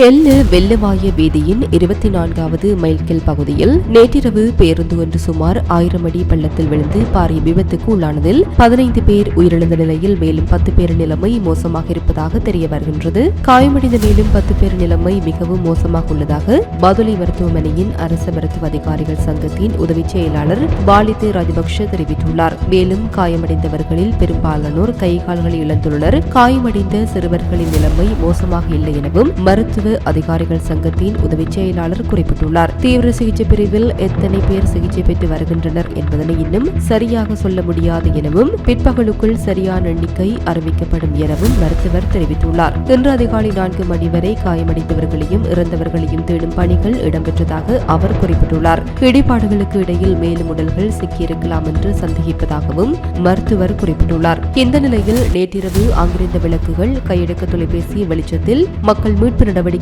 எள்ளு வெள்ளவாய வீதியின் 24வது மைல்கல் பகுதியில் நேற்றிரவு பேருந்து ஒன்று சுமார் 1000 அடி பள்ளத்தில் விழுந்து பாரிய விபத்துக்கு உள்ளானதில் 15 பேர் உயிரிழந்த நிலையில் மேலும் 10 பேர் நிலைமை மோசமாக இருப்பதாக தெரிய வருகின்றது. காயமடைந்த மேலும் 10 பேர் நிலைமை மிகவும் மோசமாக உள்ளதாக பதுளை மருத்துவமனையின் அரசு மருத்துவ அதிகாரிகள் சங்கத்தின் உதவி செயலாளர் பாலித் ராஜபக்ஷ தெரிவித்துள்ளார். மேலும் காயமடைந்தவர்களில் பெரும்பாலானோர் கைகால்களை இழந்துள்ளனர். காயமடைந்த சிறுவர்களின் நிலைமை மோசமாக இல்லை எனவும் மருத்துவ அதிகாரிகள் சங்கத்தின் உதவி செயலாளர் குறிப்பிட்டுள்ளார். தீவிர சிகிச்சை பிரிவில் எத்தனை பேர் சிகிச்சை பெற்று வருகின்றனர் என்பதனை இன்னும் சரியாக சொல்ல முடியாது எனவும் பிற்பகலுக்குள் சரியான எண்ணிக்கை அறிவிக்கப்படும் எனவும் மருத்துவர் தெரிவித்துள்ளார். இன்று அதிகாலை 4 மணி வரை காயமடைந்தவர்களையும் இறந்தவர்களையும் தேடும் பணிகள் இடம்பெற்றதாக அவர் குறிப்பிட்டுள்ளார். இடிபாடுகளுக்கு இடையில் மேலும் உடல்கள் சிக்கியிருக்கலாம் என்று சந்தேகிப்பதாகவும் மருத்துவர் குறிப்பிட்டுள்ளார். இந்த நிலையில் நேற்றிரவு அங்கிருந்த விளக்குகள் கையெடுக்க தொலைபேசி வெளிச்சத்தில் மக்கள் மீட்பு நடவடிக்கையில்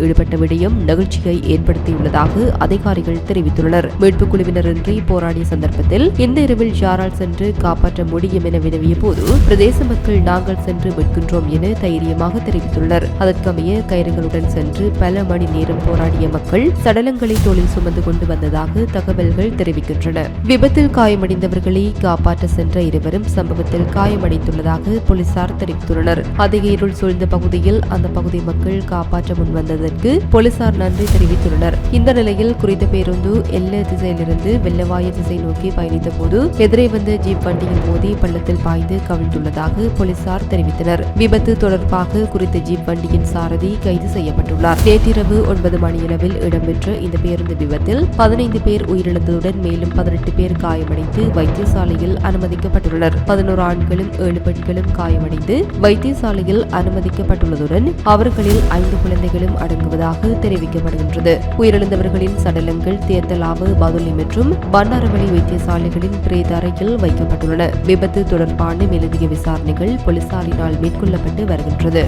ஈடுபட்ட விடயம் நெகிழ்ச்சியை ஏற்படுத்தியுள்ளதாக அதிகாரிகள் தெரிவித்துள்ளனர். மீட்புக் குழுவினரின்றி போராடிய சந்தர்ப்பத்தில் இந்த இரவில் யாரால் சென்று காப்பாற்ற முடியும் என வினவிய போது பிரதேச மக்கள் நாங்கள் சென்று மீட்கின்றோம் என தைரியமாக தெரிவித்துள்ளனர். அதற்கமைய கயிறுகளுடன் சென்று பல மணி நேரம் போராடிய மக்கள் சடலங்களை தோளில் சுமந்து கொண்டு வந்ததாக தகவல்கள் தெரிவிக்கின்றன. விபத்தில் காயமடைந்தவர்களை காப்பாற்ற சென்ற இருவரும் சம்பவத்தில் காயமடைந்துள்ளதாக போலீசார் தெரிவித்துள்ளனர். அதிக இருள் சூழ்ந்த பகுதியில் அந்த பகுதி மக்கள் காப்பாற்ற முன்வந்ததற்கு போலீசார் நன்றி தெரிவித்துள்ளனர். இந்த நிலையில் குறித்த பேருந்து எல்ல திசையிலிருந்து வெள்ளவாய திசை நோக்கி பயணித்த போது எதிரே வந்த ஜீப் வண்டியில் மோதி பள்ளத்தில் பாய்ந்து கவிழ்ந்துள்ளதாக போலீசார் தெரிவித்தனர். விபத்து தொடர்பாக குறித்த ஜீப் வண்டியின் சாரதி கைது செய்யப்பட்டுள்ளார். நேற்றிரவு 9 மணியளவில் இடம்பெற்ற இந்த பேருந்து விபத்தில் 15 பேர் உயிரிழந்ததுடன் மேலும் 18 பேர் காயமடைந்து வைத்தியசாலையில் அனுமதிக்கப்பட்டுள்ளனர். 11 ஆண்களும் 7 பெண்களும் காயமடைந்து வைத்தியசாலையில் அனுமதிக்கப்பட்டுள்ளதுடன் அவர்களில் 5 குழந்தைகளும் அடங்குவதாக தெரிவிக்கப்படுகின்றது. உயிரிழந்தவர்களின் சடலங்கள் தேர்தலாவு பதுளை மற்றும் பண்டாரவளி வைத்தியசாலைகளின் பிரேத அறையில் வைக்கப்பட்டுள்ளன. விபத்து தொடர்பான மேலதிக விசாரணைகள் போலீசாரினால் மேற்கொள்ளப்பட்டு வருகின்றது.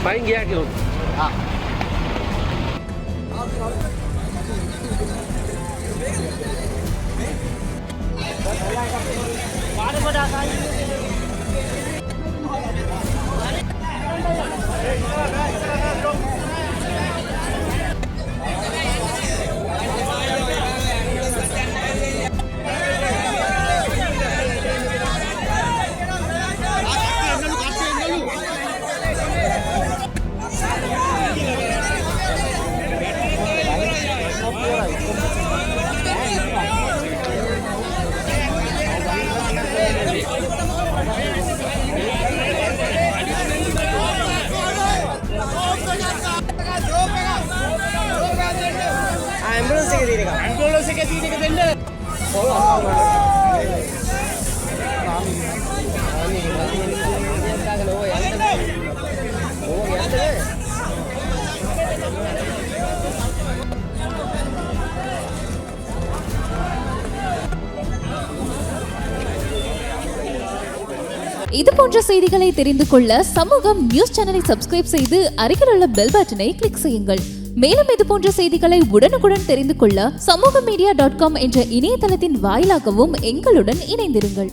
Main gaya क्यों? हाँ. இது போன்ற செய்திகளை தெரிந்து கொள்ள சமூகம் நியூஸ் சேனலை சப்ஸ்கிரைப் செய்து அருகில் உள்ள பெல் பட்டனை கிளிக் செய்யுங்கள். மேலும் இது போன்ற செய்திகளை உடனுக்குடன் தெரிந்து கொள்ள சமூகமீடியா.com என்ற இணையதளத்தின் வாயிலாகவும் எங்களுடன் இணைந்திருங்கள்.